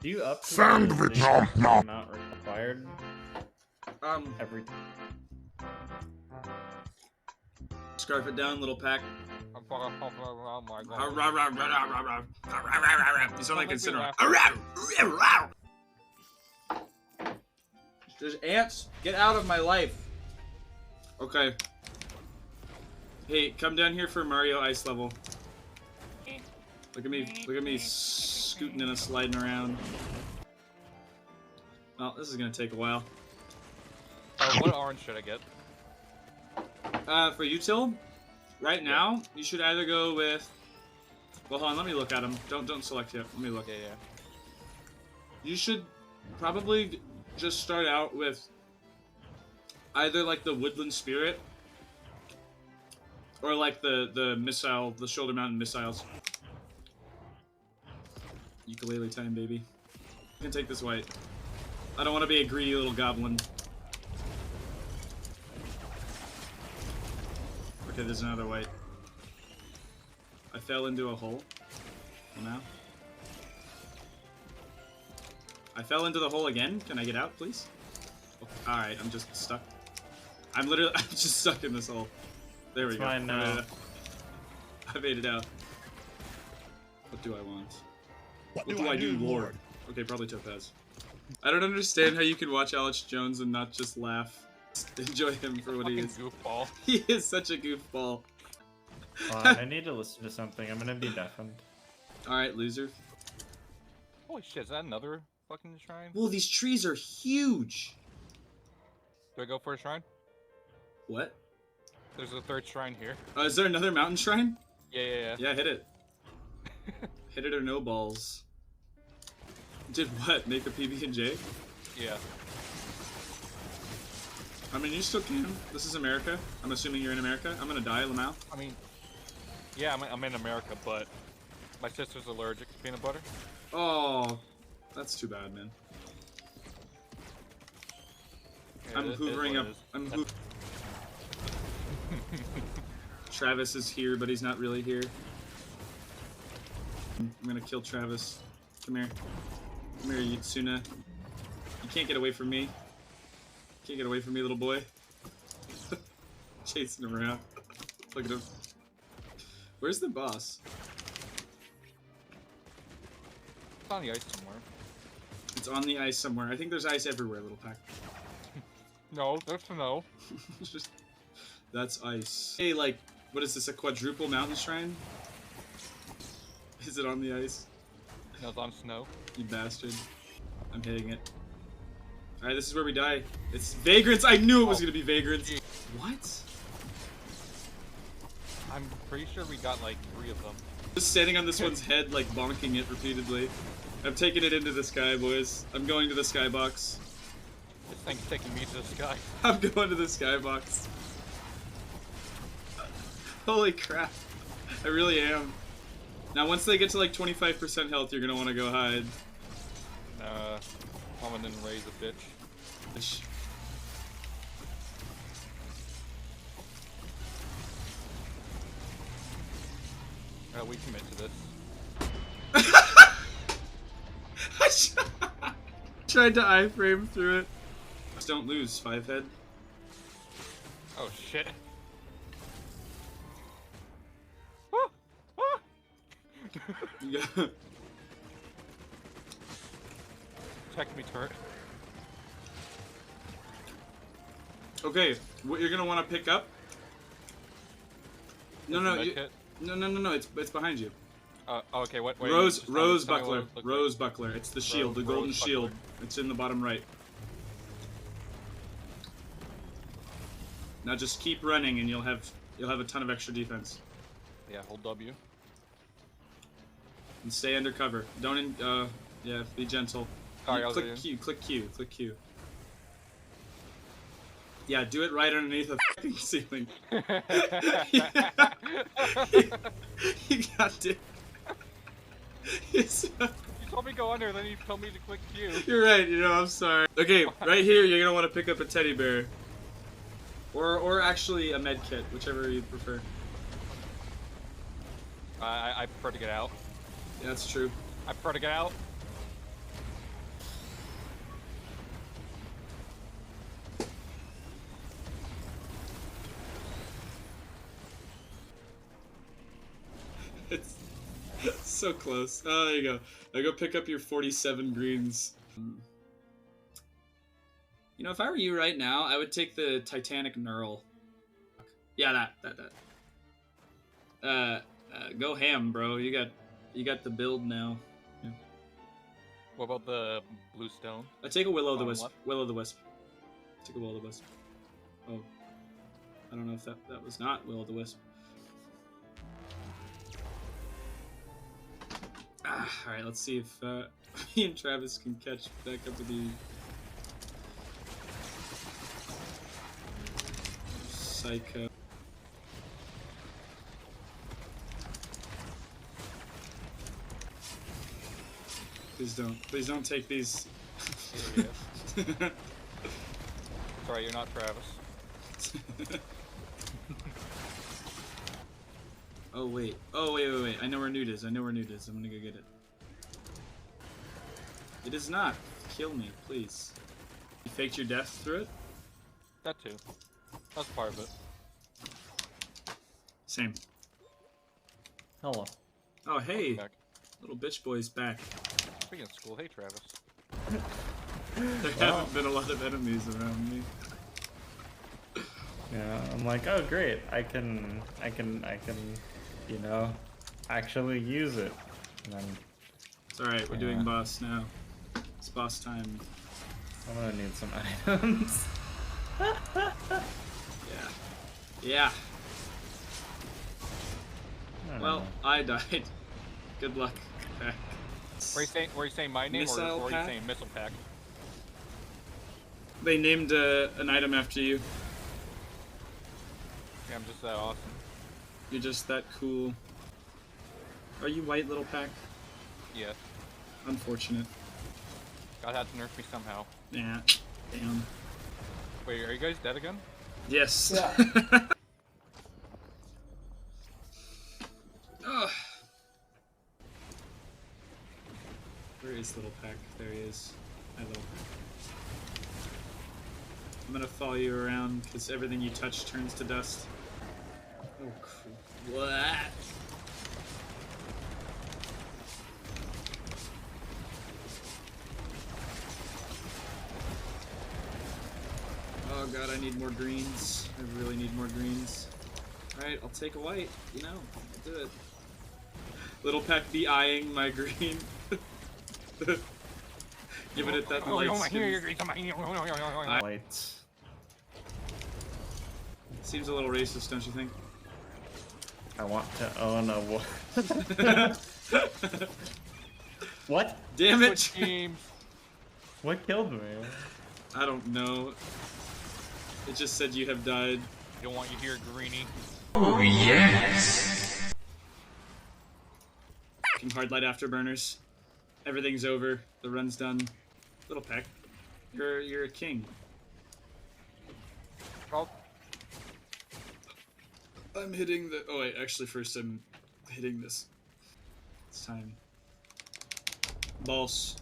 Do you up to Sandwich. the Nom. amount required every time? Scarf it down, little pack. Oh my god. You sound like a Incineroar. There's ants. Get out of my life. Okay. Hey, come down here for Mario Ice level. Look at me scooting and sliding around. Well, this is gonna take a while. What orange should I get? For util, right now, you should either go with... Well, hold on, let me look at them. Don't select yet. Let me look. Yeah. You should probably just start out with either like the Woodland Spirit or like the missile, the Shoulder Mountain missiles. Ukulele time, baby. You can take this white. I don't want to be a greedy little goblin. Okay, there's another white. I fell into a hole. Well, now. I fell into the hole again. Can I get out, please? Oh, alright, I'm just stuck. I'm just stuck in this hole. There we go. Mine now. I made it out. What do I want? What do I do, Lord? Okay, probably Topaz. I don't understand how you can watch Alex Jones and not just laugh. Enjoy him for what he is. Goofball. He is such a goofball. I need to listen to something. I'm gonna be deafened. Alright, loser. Holy shit, is that another fucking shrine? Whoa, these trees are huge! Do I go for a shrine? What? There's a third shrine here. Is there another mountain shrine? Yeah. Yeah, hit it. Hit it or no balls. Did what? Make a PB&J? Yeah. I mean, you still can. This is America. I'm assuming you're in America. I'm gonna die, Lamau. I mean, yeah, I'm in America, but my sister's allergic to peanut butter. Oh, that's too bad, man. Yeah, I'm hoovering up. Travis is here, but he's not really here. I'm gonna kill Travis. Come here. Come here, Yutsuna. You can't get away from me. Can't get away from me, little boy. Chasing him around. Look at him. Where's the boss? It's on the ice somewhere. It's on the ice somewhere. I think there's ice everywhere, little pack. No, there's no. Just, that's ice. Hey, like, what is this, a quadruple mountain shrine? Is it on the ice? No, it's on snow. You bastard. I'm hitting it. Alright, this is where we die. It's Vagrants! I knew it was gonna be Vagrants! Geez. What? I'm pretty sure we got like 3 of them. Just standing on this one's head, like, bonking it repeatedly. I'm taking it into the sky, boys. I'm going to the skybox. This thing's taking me to the sky. I'm going to the skybox. Holy crap. I really am. Now, once they get to like 25% health, you're gonna want to go hide. Woman didn't raise a bitch. We commit to this. I tried to iframe through it. Just don't lose, 5-head. Oh shit. Yeah. Protect me, turret. Okay, what you're gonna want to pick up? No, it's behind you. Okay, what? Wait, Rose tell me what buckler. it looks Rose buckler. It's the shield, the golden shield. buckler. It's in the bottom right. Now just keep running, and you'll have a ton of extra defense. Yeah, hold W. And stay under cover. Don't yeah, be gentle. Alright, Click Q, click Q, click Q. Yeah, do it right underneath the fucking ceiling. You got it. You told me to go under, then you told me to click Q. You're right, I'm sorry. Okay, right here you're gonna want to pick up a teddy bear. Or actually a med kit, whichever you prefer. I prefer to get out. Yeah, that's true. I prefer to get out. It's so close. Oh, there you go. Now go pick up your 47 greens. You know, if I were you right now, I would take the Titanic Knurl. Yeah, that. Go ham, bro. You got the build now. Yeah. What about the blue stone? I take a Will-O-the Wisp. Left? Will-O-the-Wisp. Take a Will-O-the-Wisp. Oh, I don't know if that was not Will-O-the-Wisp. All right, let's see if me and Travis can catch back up with you. Psycho. Please don't take these. Here he is. Sorry, you're not Travis. Oh wait. I know where Newt is. I'm gonna go get it. It is not. Kill me, please. You faked your death through it? That too. That's part of it. Same. Hello. Oh hey, Back. little bitch boy's back. Speaking of school, hey Travis. There haven't been a lot of enemies around me. Yeah, I'm like, oh great, I can, you know, actually use it. And then It's alright, we're doing boss now. It's boss time. I'm gonna need some items. Yeah. I don't Well, know. I died. Good luck. Back. Were you saying my name Missile or were you pack? saying missile pack? They named an item after you. Yeah, I'm just that awesome. You're just that cool. Are you white, little pack? Yes. Unfortunate. God had to nerf me somehow. Yeah. Damn. Wait, are you guys dead again? Yes. Yeah. Ugh. Where is little pack? There he is. Hi, little pack. I'm gonna follow you around because everything you touch turns to dust. Oh, cool. What? Oh god, I need more greens. I really need more greens. Alright, I'll take a white. You know, I'll do it. Little Peck be eyeing my green. Giving it that light skin. Lights. Seems a little racist, don't you think? I want to own a What? Damn it! Switch teams. What killed me? I don't know. It just said you have died. Don't want you here, Greenie. Fucking hard light afterburners. Everything's over. The run's done. Little Peck, you're a king. Oh, I'm hitting the. Oh wait, actually, first I'm hitting this. It's time. Boss.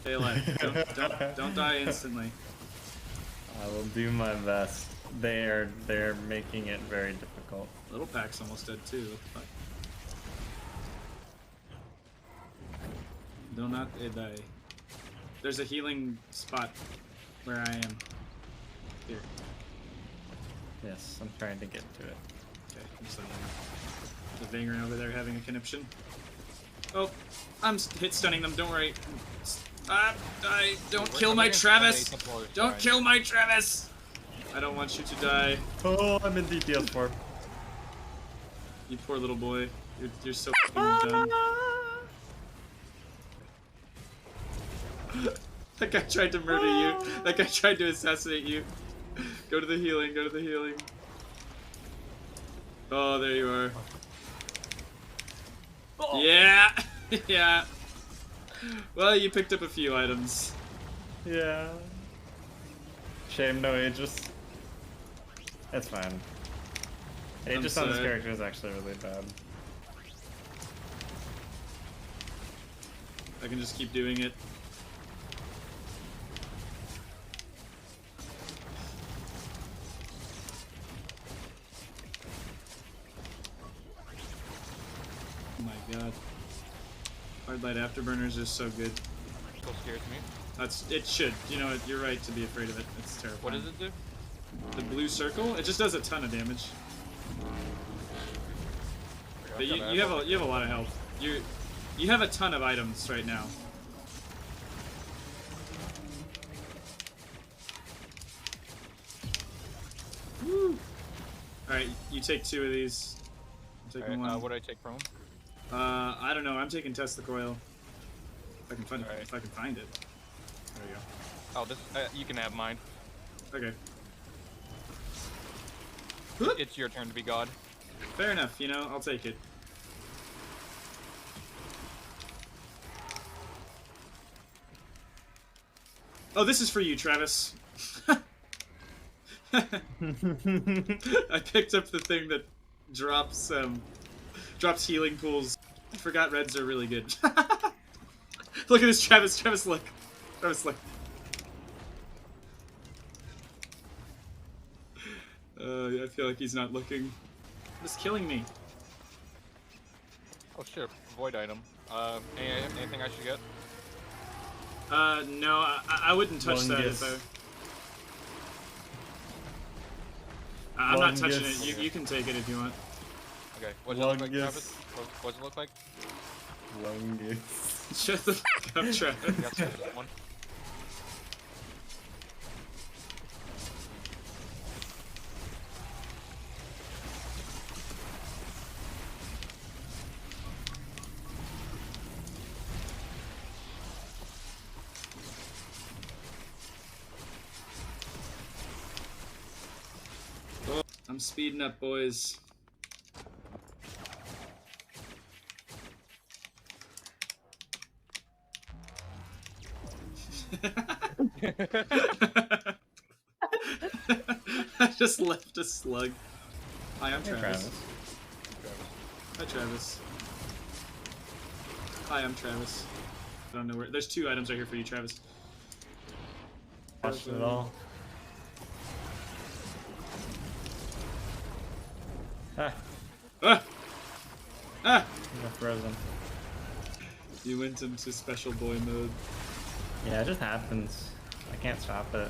Stay alive. Don't die instantly. I will do my best. They're making it very difficult. Little Pack's almost dead too. What the fuck? Do not die. There's a healing spot where I am. Here. Yes, I'm trying to get to it. Okay, I'm just the Vangren over there having a conniption. Oh, I'm hit stunning them. Don't worry. Don't kill my Travis! Don't kill my Travis! I don't want you to die. Oh, I'm in DPS form. You poor little boy. You're so fucking done. That guy tried to murder you. That guy tried to assassinate you. Go to the healing. Go to the healing. Oh, there you are. Oh. Yeah! Yeah. Well, you picked up a few items. Yeah. Shame no Aegis. It's fine. It just on this character is actually really bad. I can just keep doing it. Oh my god. Hard light afterburners are so good. Still scares me. It should. You know, you're right to be afraid of it. It's terrifying. What does it do? The blue circle? It just does a ton of damage. But you have a lot of health. You have a ton of items right now. Woo! Alright, you take 2 of these. I'm taking one. What do I take from him? I don't know. I'm taking Test the Coil. If I can find it. Alright. If I can find it. There you go. Oh, this you can have mine. Okay. It's your turn to be God. Fair enough. You know, I'll take it. Oh, this is for you, Travis. I picked up the thing that drops healing pools. I forgot reds are really good. Look at this, Travis. Travis, look. Travis, look. I feel like he's not looking. It's killing me. Oh shit, void item. Anything I should get? No, I wouldn't touch that if I'm not touching it. You can take it if you want. Okay, what does it look like, Travis? What does it look like? Lungus. Shut the fuck up, Travis. Yes, there's this one. Oh, I'm speeding up, boys. I just left a slug. Hi, I'm Travis. Hi, Travis. Hi, I'm Travis. I don't know where. There's 2 items right here for you, Travis. Watched it all. Ah, Ah! Ah! I'm frozen. You went into special boy mode. Yeah, it just happens. I can't stop it.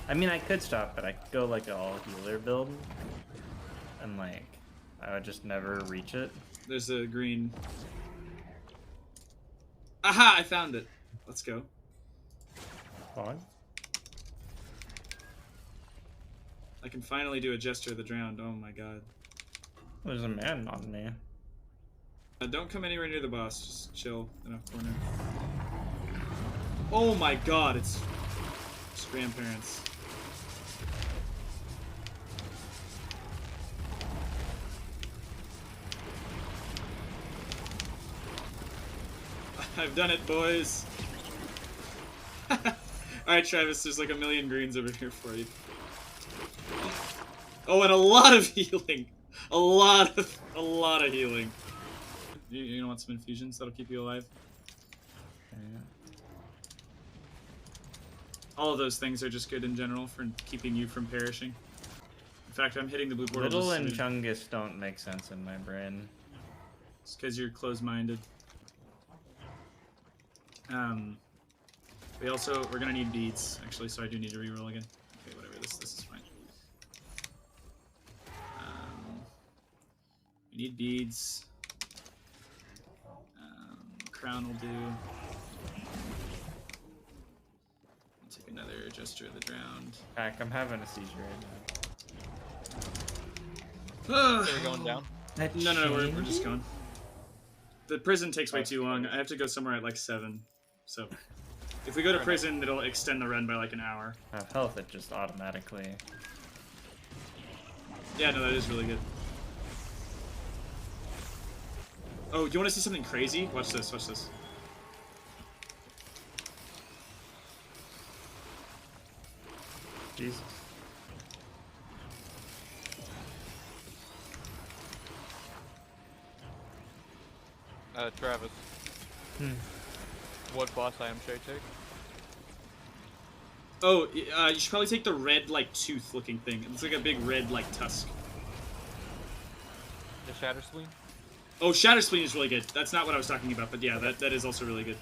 I mean, I could stop it. I could go like an all healer build, and like I would just never reach it. There's a green. Aha! I found it. Let's go. Fine. I can finally do a gesture of the drowned. Oh my god. There's a man on me. Don't come anywhere near the boss. Just chill in a corner. Oh my god! It's grandparents. I've done it, boys. Alright, Travis, there's like a million greens over here for you. Oh, and a lot of healing. A lot of healing. You don't want some infusions that'll keep you alive? Yeah. All of those things are just good in general for keeping you from perishing. In fact, I'm hitting the blue portal. Little and Chungus don't make sense in my brain. It's because you're closed-minded. We're gonna need beads, actually, so I do need to reroll again. Okay, whatever, this is fine. We need beads. Crown will do. I'll take another Gesture of the Drowned. Heck, I'm having a seizure right Are we going down? now. No, we're just going. The prison takes way too long. I have to go somewhere at like 7. So, if we go to prison, it'll extend the run by like an hour. I have health, it just automatically. Yeah, no, that is really good. Oh, do you want to see something crazy? Watch this, watch this. Jesus. Travis. What boss item should I take? Oh, you should probably take the red, like, tooth-looking thing. It looks like a big red, like, tusk. The Shatter Spleen? Oh, Shatter Spleen is really good. That's not what I was talking about, but yeah, that is also really good.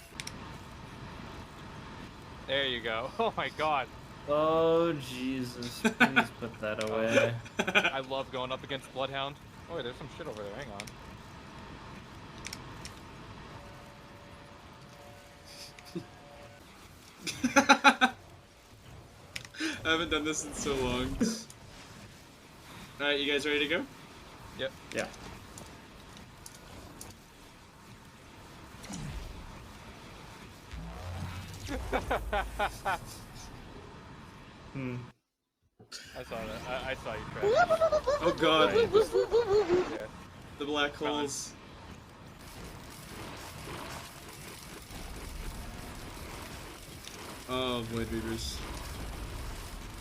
There you go. Oh my god. Oh, Jesus. Please put that away. I love going up against Bloodhound. Oh, wait, there's some shit over there. Hang on. I haven't done this in so long. Alright, you guys ready to go? Yep. Yeah. I saw that. I saw you, Travis. Oh god. Yeah. The black holes. Oh, Void Reavers.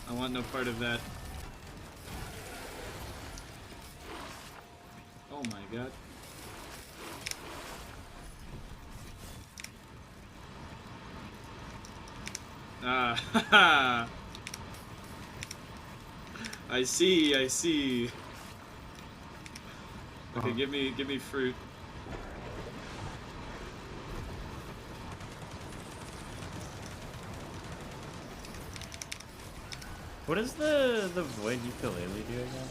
I want no part of that. Oh my god. Ah, haha. I see, I see. Okay, give me fruit. What does the Void Ukulele do again?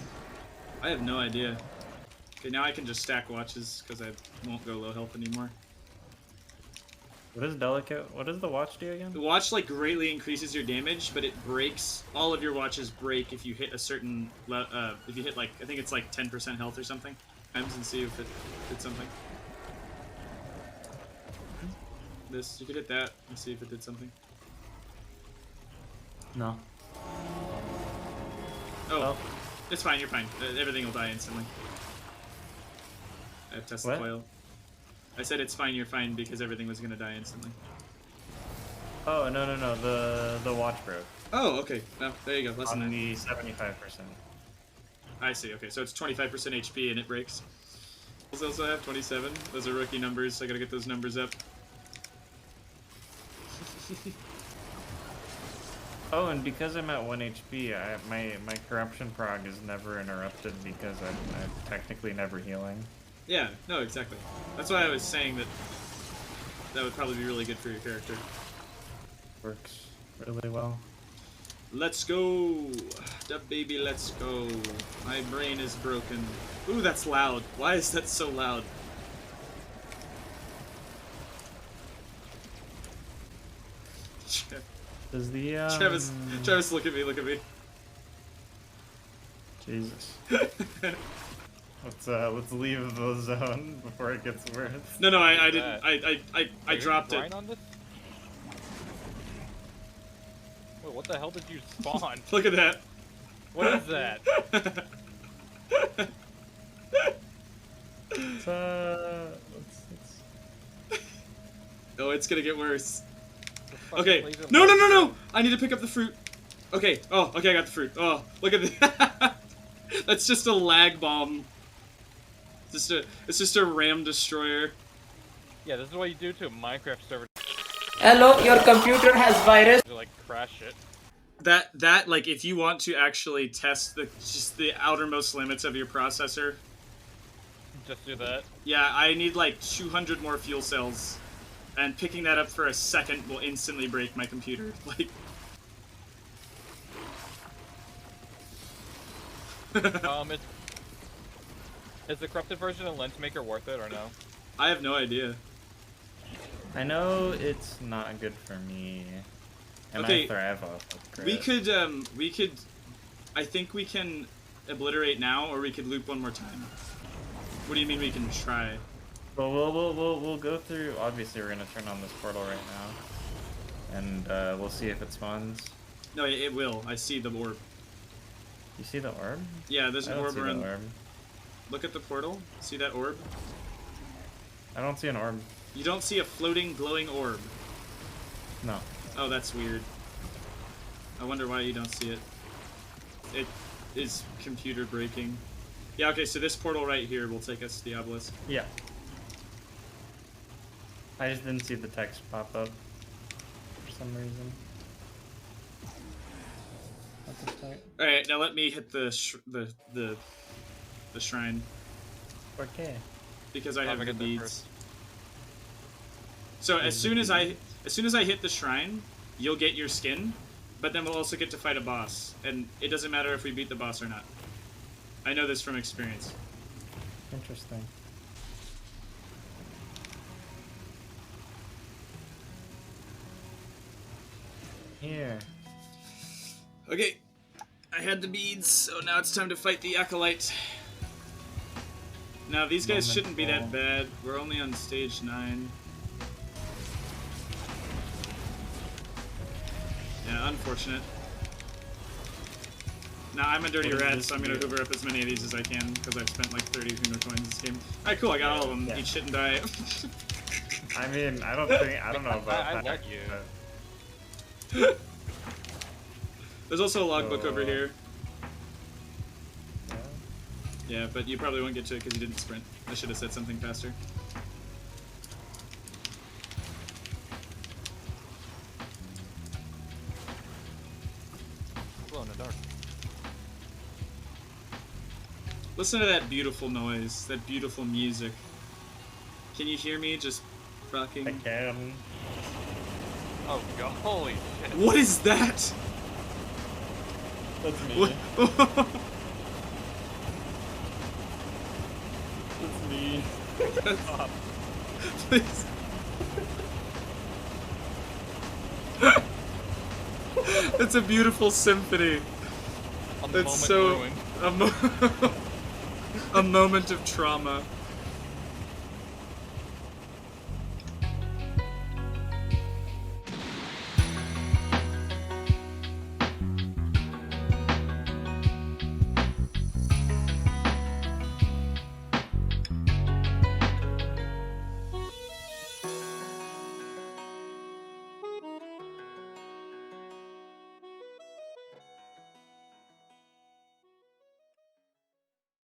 I have no idea. Okay, now I can just stack watches because I won't go low health anymore. What does the watch do again? The watch like greatly increases your damage, but it breaks. All of your watches break if you hit a certain. If you hit like I think it's like 10% health or something. Times and see if it did something. This you could hit that and see if it did something. No. Oh, it's fine. You're fine. Everything will die instantly. I have Tesla coil. I said it's fine. You're fine because everything was gonna die instantly. Oh no! The watch broke. Oh, okay. No, there you go. Less than On the 75%. I see. Okay, so it's 25% HP and it breaks. I also have 27. Those are rookie numbers. I gotta get those numbers up. Oh, and because I'm at 1 HP, my corruption prog is never interrupted because I'm technically never healing. Yeah, no, exactly. That's why I was saying that that would probably be really good for your character. Works really well. Let's go! Da baby, let's go. My brain is broken. Ooh, that's loud. Why is that so loud? Does the Travis, look at me, look at me. Jesus. Let's leave the zone before it gets worse. No, I didn't. I dropped it. On this? Wait, what the hell did you spawn? Look at that. What is that? Oh, it's gonna get worse. Okay. No! I need to pick up the fruit. Okay. Oh, okay, I got the fruit. Oh, look at that. That's just a lag bomb. It's just a RAM destroyer. Yeah, this is what you do to a Minecraft server. Hello, your computer has virus. To, like, crash it. That like if you want to actually test just the outermost limits of your processor. Just do that. Yeah, I need like 200 more fuel cells. And picking that up for a second will instantly break my computer. Like Is the corrupted version of Lensmaker worth it or no? I have no idea. I know it's not good for me. And Okay, I thrive off of crit. we could I think we can obliterate now or we could loop one more time. What do you mean we can try? Well, we'll go through. Obviously, we're gonna turn on this portal right now, and we'll see if it spawns. No, it will. I see the orb. You see the orb? Yeah, there's an orb around. Orb. Look at the portal. See that orb? I don't see an orb. You don't see a floating, glowing orb. No. Oh, that's weird. I wonder why you don't see it. It is computer breaking. Yeah, okay, so this portal right here will take us to the obelisk. Yeah. I just didn't see the text pop up for some reason. At the start. All right, now let me hit the shrine Okay. because I I'll have the get there beads. first. So as soon as I hit the shrine, you'll get your skin, but then we'll also get to fight a boss, and it doesn't matter if we beat the boss or not. I know this from experience. Interesting. Here. Okay, I had the beads, so now it's time to fight the acolyte. Now these guys shouldn't be that bad. We're only on stage 9. Yeah, unfortunate. Now I'm a dirty rat, so I'm gonna hoover up as many of these as I can because I've spent like 30 Uno coins this game. Alright, cool, I got all of them. Yeah. Eat shit and die. I mean, I don't know about I that. let you. but- There's also a logbook over here. Yeah. Yeah, but you probably won't get to it because you didn't sprint. I should have said something faster. Glow in the dark. Listen to that beautiful noise, that beautiful music. Can you hear me just rocking? I can. Oh god, holy shit. What is that? That's me. What? That's me. Please. It's a beautiful symphony. A It's moment so ruined. a moment of trauma.